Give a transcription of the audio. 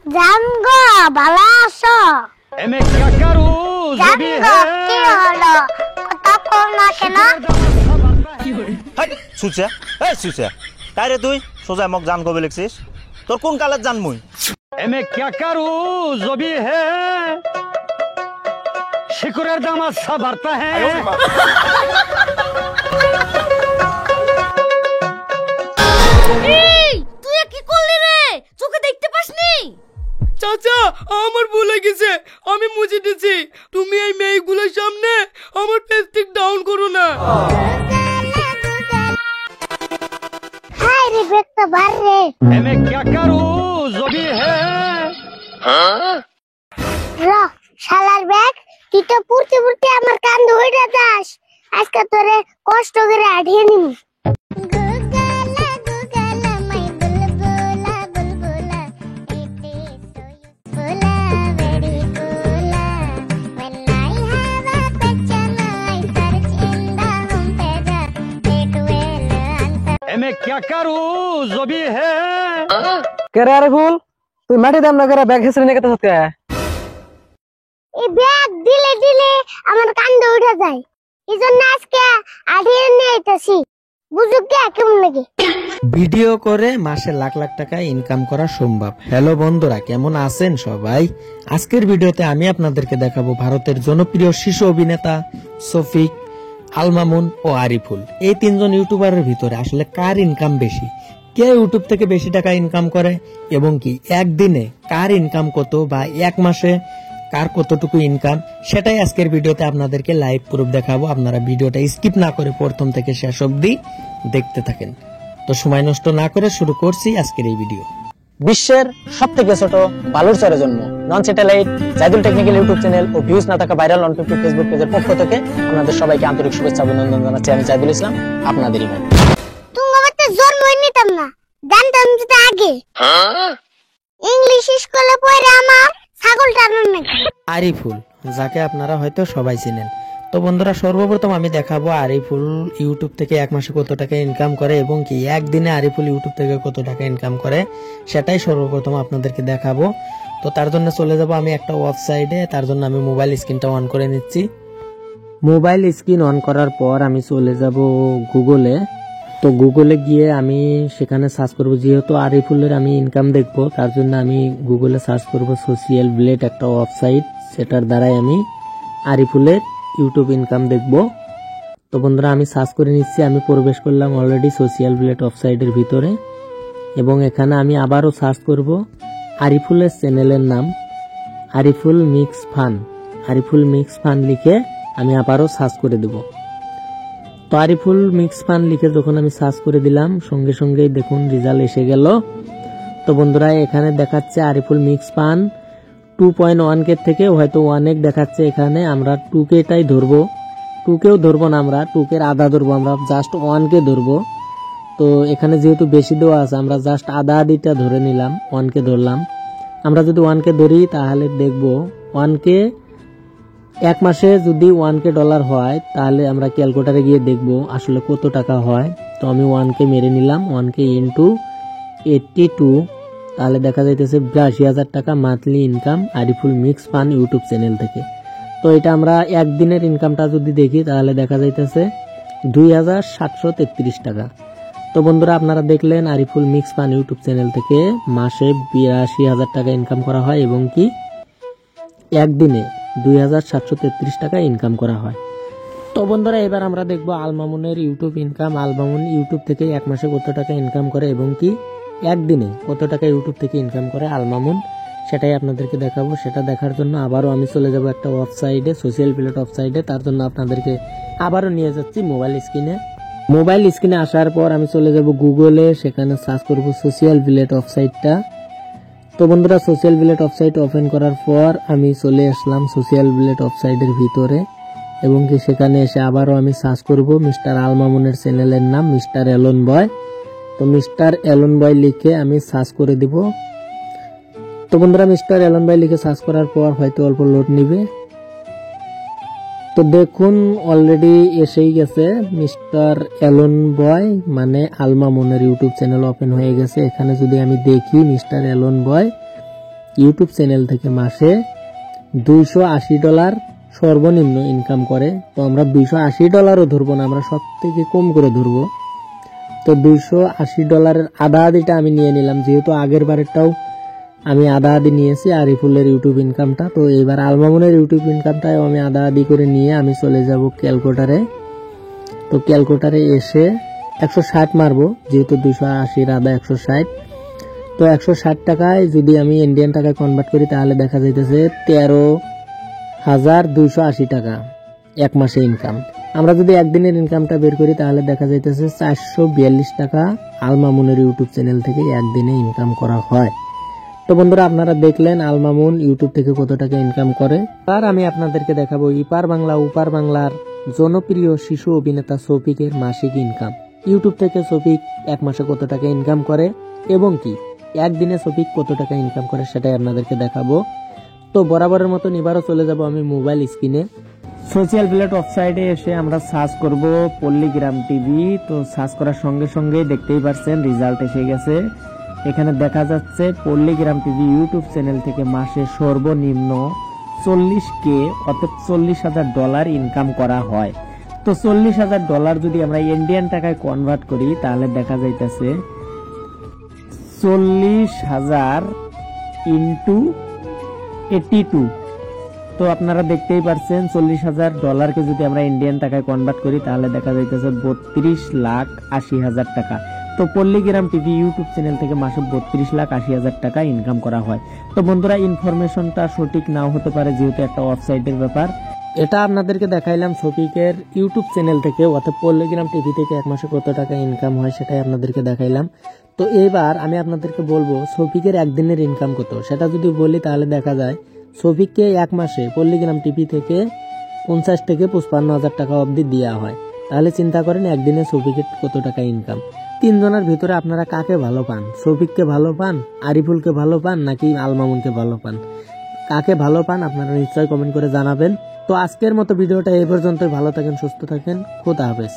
জানগো ভালো আছো? मैं क्या करूं जो भी জানগো কি হলো কথা কও না কেন? সুচা এই সুচা তাই রে তুই সোজা মোক জান কবে লিখছিস তোর কোন কালত জান মুই मैं क्या करूं जो भी है शिकुरेर दाम अच्छा बढ़ता है এই তুই কি করলি রে চোখে দেখতে পাসনি? চাচা আমার ভুল হয়ে গেছে, আমি মুছে দিয়েছি। তুমি এই মেয়েগুলোর সামনে আমার পেস্টিক ডাউন করো না। হাই রে বেটা ভার রে। मैं क्या करूं जो भी है র শালার ব্যাগ তুই তো পুরতে পুরতে আমার কান ধইরা যাস। আজকে তোরে কষ্ট করে আড়িয়ে নিমু। मैं क्या करूं जो भी है करे अरे फूल তুই মাটি দাম না করে ব্যাগ হেসরে নিয়ে কেতে সত্যি এই ব্যাগ দিলে দিলে আমার কান ধইরা যায়। এজন্য আজকে আড়িয়ে নিয়ে আইতাছি। বুঝুক কে কেমন লাগে। ভিডিও করে মাসে লাখ লাখ টাকা ইনকাম করা সম্ভব। হ্যালো বন্ধুরা, কেমন আছেন সবাই? আজকের ভিডিওতে আমি আপনাদেরকে দেখাবো ভারতের জনপ্রিয় শিশু অভিনেতা শফিক, আল মামুন ও আরিফুল, এই তিনজন ইউটিউবারের ভিতরে আসলে কার ইনকাম বেশি, কে ইউটিউব থেকে বেশি টাকা ইনকাম করে এবং কি একদিনে কার ইনকাম কত বা এক মাসে কার কতটুকু ইনকাম, সেটাই আজকের ভিডিওতে আপনাদেরকে লাইভ প্রুফ দেখাবো। আপনারা ভিডিওটা স্কিপ না করে প্রথম থেকে শেষ অবধি দেখতে থাকেন। তো সময় নষ্ট না করে শুরু করছি আজকের এই ভিডিও। বিশ্বের সবথেকে ছোট বালুর চরের জন্য non satellite Zaidul technical YouTube channel ও ভিউজ না থাকা ভাইরাল অন ফিফটি ফেসবুক পেজের পক্ষ থেকে আপনাদের সবাইকে আন্তরিক শুভেচ্ছা অভিনন্দন জানাচ্ছি। আমি জাইদুল ইসলাম, আপনাদেরই ভাই। তুমি আমাকে জন্ম নিতাম না, জানতাম যেটা আগে। ইংলিশ স্কুলে পড়ে আমার ছাগল টানার নাকি। আরিফুল, যাকে আপনারা হয়তো সবাই চিনেন। তো বন্ধুরা, সর্বপ্রথম আমি দেখাবো আরিফুল ইউটিউব থেকে এক মাসে কত টাকা ইনকাম করে এবং কি একদিনে আরিফুল ইউটিউব থেকে কত টাকা ইনকাম করে, সেটাই সর্বপ্রথম আপনাদেরকে দেখাবো। তো তার জন্য চলে যাব আমি একটা ওয়েবসাইটে। তার জন্য আমি মোবাইল স্ক্রিনটা অন করে নিচ্ছি। মোবাইল স্ক্রিন অন করার পর আমি চলে যাব গুগলে। তো গুগলে গিয়ে আমি সেখানে সার্চ করব, যেহেতু আরিফুলের আমি ইনকাম দেখবো তার জন্য আমি গুগলে সার্চ করব সোশ্যাল ব্লেড, একটা ওয়েবসাইট, সেটার দ্বারাই আমি আরিফুলের ইউটিউব ইনকাম দেখব। তো বন্ধুরা, আমি সার্চ করে নিচ্ছি। আমি প্রবেশ করলাম অলরেডি সোশ্যাল ব্লেড ওয়েবসাইটের ভিতরে এবং এখানে আমি আবারও সার্চ করব আরিফুলের চ্যানেলের নাম Ariful mix fun. Ariful mix fun লিখে আমি আবারও সার্চ করে দেব। তো আরিফুল মিক্স ফান লিখে যখন আমি সার্চ করে দিলাম, সঙ্গে সঙ্গেই দেখুন রেজাল্ট এসে গেল। তো বন্ধুরা, এখানে দেখাচ্ছে আরিফুল মিক্স ফান 2.1K থেকে হয়তো 1K দেখাচ্ছে। এখানে আমরা 2Kটাই ধরবো, 2Kও ধরবো না, আমরা 2K আধা ধরবো, আমরা জাস্ট 1K ধরবো। তো এখানে যেহেতু বেশি দেওয়া আছে, আমরা জাস্ট আধা আধিটা ধরে নিলাম, 1K ধরলাম। আমরা যদি 1K ধরি তাহলে দেখবো 1K এক মাসে যদি 1K ডলার হয় তাহলে আমরা ক্যালকুলেটারে গিয়ে দেখবো আসলে কত টাকা হয়। তো আমি 1K মেরে নিলাম, 1K ইন্টু 82, তাহলে দেখা যাইতেছে 82,000 টাকা monthly income Ariful mix fun YouTube channel থেকে। তো এটা আমরা একদিনের ইনকামটা যদি দেখি তাহলে দেখা যাইতেছে 2,733 টাকা। তো বন্ধুরা, আপনারা দেখলেন Ariful mix fun YouTube channel থেকে মাসে 82,000 টাকা ইনকাম করা হয় এবং কি একদিনে 2,733 টাকা ইনকাম করা হয়। তো বন্ধুরা, এবার আমরা দেখবো আল মামুনের YouTube income. Al Mamun YouTube থেকে এক মাসে কত টাকা ইনকাম করে এবং কি একদিনে কত টাকা ইউটিউব থেকে ইনকাম করে আল মামুন, সেটাই আপনাদেরকে দেখাবো। সেটা দেখার জন্য আবারও আমি চলে যাব একটা ওয়েবসাইটে, সোশ্যাল প্লেট ওয়েবসাইটে। তার জন্য আপনাদেরকে আবারও নিয়ে যাচ্ছি মোবাইল স্ক্রিনে। মোবাইল স্ক্রিনে আসার পর আমি চলে যাব গুগলে, সেখানে সার্চ করব সোশ্যাল প্লেট ওয়েবসাইটটা। তো বন্ধুরা, সোশ্যাল প্লেট ওয়েবসাইট ওপেন করার পর আমি চলে আসলাম সোশ্যাল প্লেট ওয়েবসাইটের ভিতরে এবং কি সেখানে এসে আবারও আমি সার্চ করব মিস্টার আল মামুনের চ্যানেলের নাম মিস্টার এলন বয়। তো মিস্টার এলন বয় লিখে আমি সার্চ করে দিব। তো বন্ধুরা, মিস্টার এলন বয় লিখে সার্চ করার পর হয়তো অল্প লোড নিবে। তো দেখুন অলরেডি এসেই গেছে মিস্টার এলন বয়, মানে আল মামুনের ইউটিউব চ্যানেল ওপেন হয়ে গেছে। এখানে যদি আমি দেখি মিস্টার এলন বয় ইউটিউব চ্যানেল থেকে মাসে $280 সর্বনিম্ন ইনকাম করে। তো আমরা $280 ধরবো না, আমরা সব থেকে কম করে ধরবো। তো $280 আধা আধিটা আমি নিয়ে নিলাম, যেহেতু আগের বারেরটাও আমি আধা আধি নিয়েছি আরিফুলের ইউটিউব ইনকামটা। তো এবার আলমামুনের ইউটিউব ইনকামটাও আমি আধা আধি করে নিয়ে আমি চলে যাব ক্যালকুলেটারে। তো ক্যালকুলেটারে এসে 160 মারবো, যেহেতু 280 আধা 160। তো 160 টাকায় যদি আমি ইন্ডিয়ান টাকায় কনভার্ট করি তাহলে দেখা যাইতেছে 13,280 টাকা এক মাসে ইনকাম। আমরা যদি একদিনের ইনকামটা বের করি তাহলে দেখা যাইতেছে 442 টাকা আলমামুনের ইউটিউব চ্যানেল থেকে একদিনে ইনকাম করা হয়। তো বন্ধুরা, আপনারা দেখলেন আলমামুন ইউটিউব থেকে কত টাকা ইনকাম করে। আর আমি আপনাদেরকে দেখাবো ইপার বাংলা উপার বাংলার জনপ্রিয় শিশু অভিনেতা শফিকের মাসিক ইনকাম। ইউটিউব থেকে শফিক এক মাসে কত টাকা ইনকাম করে এবং কি একদিনে শফিক কত টাকা ইনকাম করে সেটাই আপনাদেরকে দেখাবো। তো বরাবরের মতো এবারও চলে যাব আমি মোবাইল স্ক্রিনে। সোশ্যাল প্লেট ওয়েবসাইটে এসে আমরা সার্চ করব পল্লীগ্রাম টিভি। তো সার্চ করার সঙ্গে সঙ্গে দেখতেই পাচ্ছেন রেজাল্ট এসে গেছে। এখানে দেখা যাচ্ছে পল্লীগ্রাম টিভি ইউটিউব চ্যানেল থেকে মাসে সর্বনিম্ন 40K অর্থাৎ $40,000 ইনকাম করা হয়। তো $40,000 যদি আমরা ইন্ডিয়ান টাকায় কনভার্ট করি তাহলে দেখা যাইতেছে 40,000 ইন্টু 82। তো আপনারা দেখতেই পাচ্ছেন $40,000 যদি আমরা ইন্ডিয়ান টাকায় কনভার্ট করি তাহলে দেখা যাইতেছে 32,80,000 টাকা। তো পল্লীগ্রাম টিভি ইউটিউব চ্যানেল থেকে মাসে 32,80,000 টাকা ইনকাম করা হয়। তো বন্ধুরা, ইনফরমেশনটা সঠিক নাও হতে পারে, যেহেতু একটা ওয়েবসাইটের ব্যাপার। এটা আপনাদেরকে দেখাইলাম শফিকের ইউটিউব চ্যানেল থেকে অর্থাৎ পল্লীগ্রাম টিভি থেকে এক মাসে কত টাকা ইনকাম হয় সেটাই আপনাদেরকে দেখাইলাম। তো এবার আমি আপনাদেরকে বলবো শফিকের একদিনের ইনকাম কত, সেটা যদি বলি তাহলে দেখা যায় শফিককে এক মাসে পল্লীগ্রাম টিভি থেকে 50 থেকে 55,000 টাকা অবধি দেওয়া হয়। তাহলে চিন্তা করেন একদিনে শফিকের কত টাকা ইনকাম। তিনজনের ভিতরে আপনারা কাকে ভালো পান? শফিককে ভালো পান, আরিফুলকে ভালো পান, নাকি আলমামুনকে ভালো পান? কাকে ভালো পান আপনারা নিশ্চয়ই কমেন্ট করে জানাবেন। তো আজকের মতো ভিডিওটা এই পর্যন্তই। ভালো থাকেন, সুস্থ থাকেন, খোদা হাফেজ।